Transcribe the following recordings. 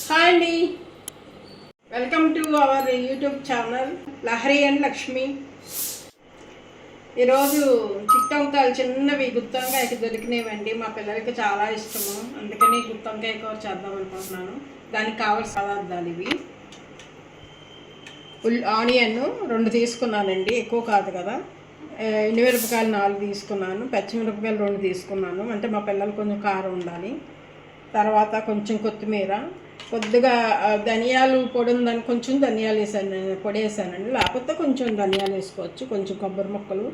Hi అండి, welcome to our YouTube channel Lahari and Lakshmi. ఈరోజు చిట్టంకాయలు చిన్నవి గుత్తొంకాయకి దొరికినవండి. మా పిల్లలకి చాలా ఇష్టము, అందుకని గుత్తొంకాయ కూర చేద్దాం అనుకుంటున్నాను. దానికి కావాల్సిన పదార్థాలు ఇవి: ఆనియన్ 2 తీసుకున్నానండి, ఎక్కువ కాదు కదా. ఎండుమిరపకాయలు 4 తీసుకున్నాను, పచ్చిమిరపకాయలు 2 తీసుకున్నాను, అంటే మా పిల్లలు కొంచెం కారం ఉండాలి. తర్వాత కొంచెం కొత్తిమీర, కొద్దిగా ధనియాలు పొడి ఉందని కొంచెం ధనియాలు పొడి వేసానండి, లేకపోతే కొంచెం ధనియాలు వేసుకోవచ్చు. కొంచెం కొబ్బరి ముక్కలు,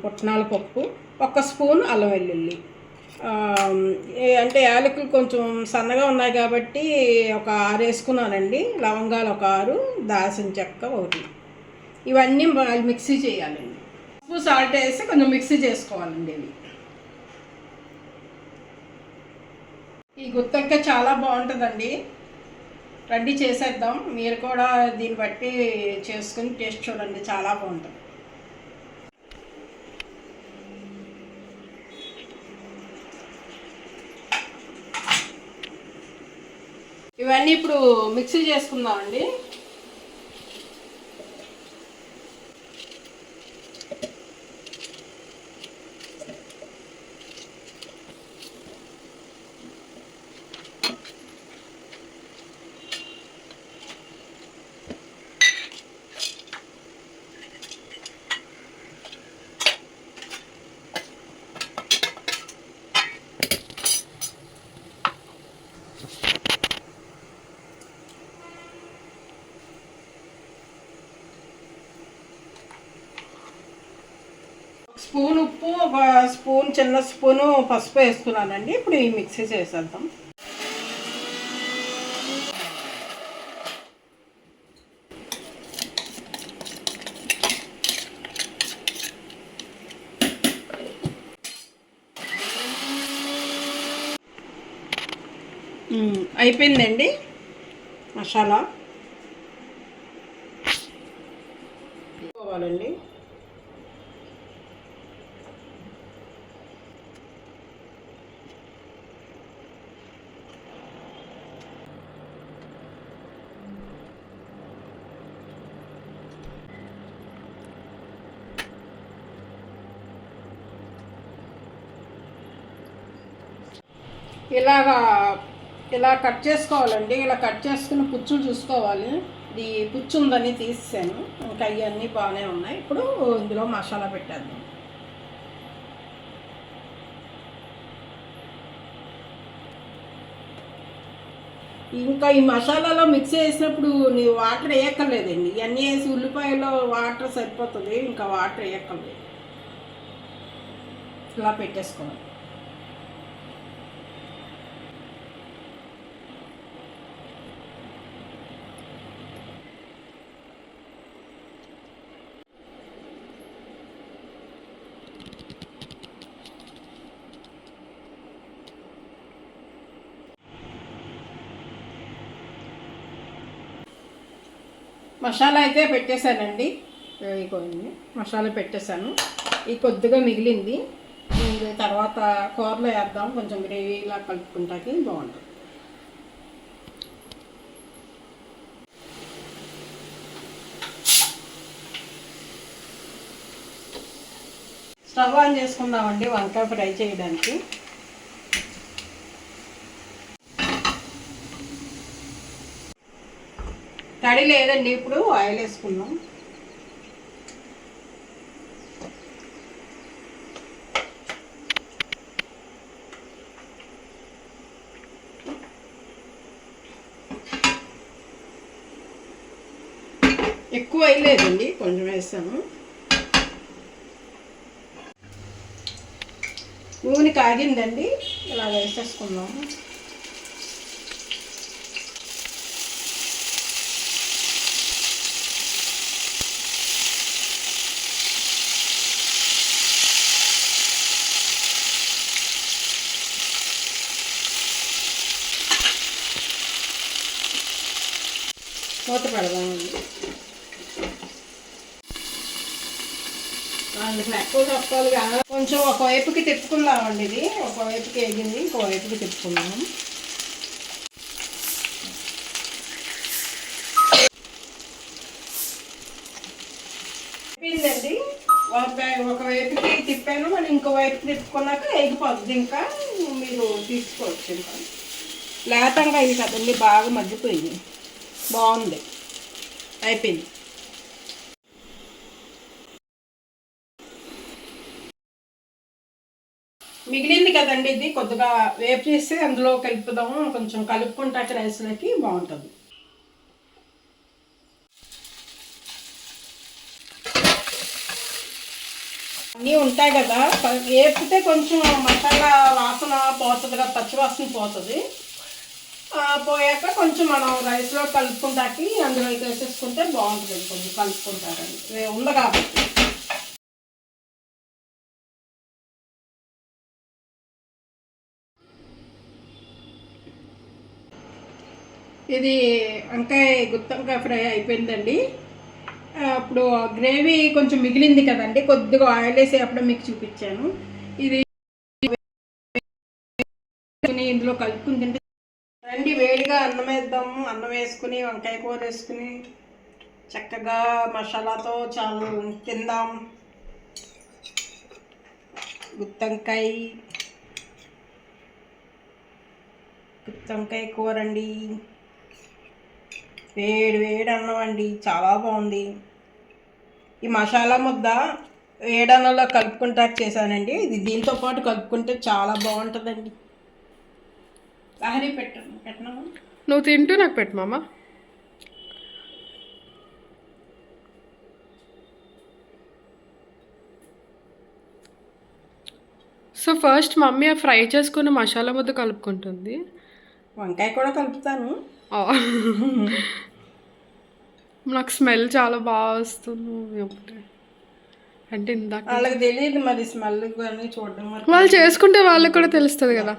పుట్నాల పప్పు, 1 స్పూన్ అల్లం వెల్లుల్లి. అంటే యాలకులు కొంచెం సన్నగా ఉన్నాయి కాబట్టి ఒక 6 వేసుకున్నానండి. లవంగాలు ఒక 6, దాల్చిన చెక్క 1. ఇవన్నీ మిక్సీ చేయాలండి. ఉప్పు సాల్ట్ వేసి కొంచెం మిక్సీ చేసుకోవాలండి. ఇవి ఈ గుత్తొంకాయ చాలా బాగుంటుందండి. రెడీ చేసేద్దాం. మీరు కూడా దీన్ని బట్టి చేసుకుని టేస్ట్ చూడండి, చాలా బాగుంటుంది. ఇవన్నీ ఇప్పుడు మిక్సీ చేసుకుందామండి. స్పూన్ ఉప్పు, 1 స్పూన్ చిన్న స్పూను పసుపు వేసుకున్నానండి. ఇప్పుడు ఈ మిక్సీ చేసేద్దాం. అయిపోయిందండి మసాలా. తీసుకోవాలండి. ఇలా కట్ చేసుకోవాలండి. ఇలా కట్ చేసుకుని పుచ్చులు చూసుకోవాలి. ఇది పుచ్చు ఉందని తీసాను, ఇంకా అవన్నీ బాగానే ఉన్నాయి. ఇప్పుడు ఇందులో మసాలా పెట్టేద్దాం. ఇంకా ఈ మసాలాలో మిక్స్ చేసినప్పుడు వాటర్ వేయక్కర్లేదండి. ఇవన్నీ వేసి ఉల్లిపాయలో వాటర్ సరిపోతుంది, ఇంకా వాటర్ వేయక్కర్లేదు. ఇలా పెట్టేసుకోవాలి. మసాలా అయితే పెట్టేశానండి. వేగిపోయింది, మసాలా పెట్టేశాను. ఈ కొద్దిగా మిగిలింది, తర్వాత కూరలో వేద్దాం. కొంచెం గ్రేవీలా కలుపుకుంటాకి బాగుంటుంది. స్టవ్ ఆన్ చేసుకుందామండి వంకాయ ఫ్రై చేయడానికి. తడి లేదండి, ఇప్పుడు ఆయిల్ వేసుకుందాం. ఎక్కువ వేయలేదండి, కొంచెం వేసాను. నూనె కాగిందండి, ఇలా వేసేసుకుందాము. మూత పెడదామండి. అందుకు ఎక్కువ చెప్పాలి కదా, కొంచెం ఒకవైపుకి తిప్పుకుందామండి. ఇది ఒకవైపుకి వేగింది, ఇంకోవైపుకి తిప్పుకుందాం. ఒకవైపుకి తిప్పాను, మళ్ళీ ఇంకో వైపు తిప్పుకున్నాక ఎగిపోద్ది. ఇంకా మీరు తీసుకోవచ్చు. ఇంకా లేతంగా ఇది కదండి, బాగా మగ్గిపోయింది, బాగుంది, అయిపోయింది. మిగిలింది కదండి, ఇది కొద్దిగా వేపు చేసి అందులో కలుపుదాము. కొంచెం కలుపుకుంటాక రైస్లోకి బాగుంటుంది. అన్నీ ఉంటాయి కదా, వేపితే కొంచెం మసాలా వాసన పోతుంది కదా, పచ్చి వాసన పోతుంది. పోయాక కొంచెం మనం రైస్లో కలుపుకుంటాకి అందులో వేసేసుకుంటే బాగుంటుంది. కొంచెం కలుపుకుంటారని ఉంది కాబట్టి. ఇది వంకాయ గుత్తొంకాయ ఫ్రై అయిపోయిందండి. అప్పుడు గ్రేవీ కొంచెం మిగిలింది కదండి, కొద్దిగా ఆయిల్ వేసి అప్పుడే మీకు చూపించాను. ఇది ఇందులో కలుపుకుని తింటే రండి, వేడిగా అన్నం వేద్దాము. అన్నం వేసుకుని వంకాయ కూర వేసుకుని చక్కగా మసాలాతో చాలా తిందాం. గుత్తొంకాయ కూర అండి, వేడి వేడి అన్నం అండి, చాలా బాగుంది. ఈ మసాలా ముద్ద వేడన్నంలో కలుపుకుంటా చేశానండి. ఇది దీంతో పాటు కలుపుకుంటే చాలా బాగుంటుందండి. లహరి పెట్టినా నువ్వు తింటూ నాకు పెట్టు మామ. సో ఫస్ట్ మమ్మీ ఆ ఫ్రై చేసుకున్న మసాలా ముద్ద కలుపుకుంటుంది. వంకాయ కూడా కలుపుతాను. నాకు స్మెల్ చాలా బాగా వస్తుంది ఒకటి. అంటే ఇందాక వాళ్ళకి తెలియదు మరి స్మెల్ కానీ చూడడం వరకు. వాళ్ళు చేసుకుంటే వాళ్ళకి కూడా తెలుస్తుంది కదా.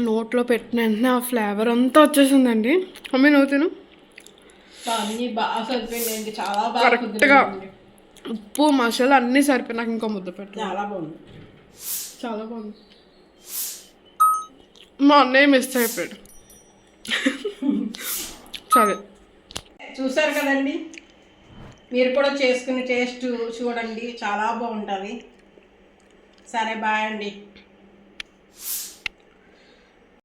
నోట్లో పెట్టిన వెంటనే ఆ ఫ్లేవర్ అంతా వచ్చేసిందండి. మమ్మీ నువ్వు తిను. అన్నీ బాగా సరిపోయిందండి, చాలా బాగా కరెక్ట్గా ఉప్పు మసాలా అన్నీ సరిపోయి. నాకు ఇంకో ముద్ద పెట్టు. చాలా బాగుంది, చాలా బాగుంది. మా అన్నయ్య మిస్ అయిపోయాడు. సరే, చూసారు కదండి, మీరు కూడా చేసుకుని టేస్ట్ చూడండి, చాలా బాగుంటుంది. సరే, బాయ్ అండి.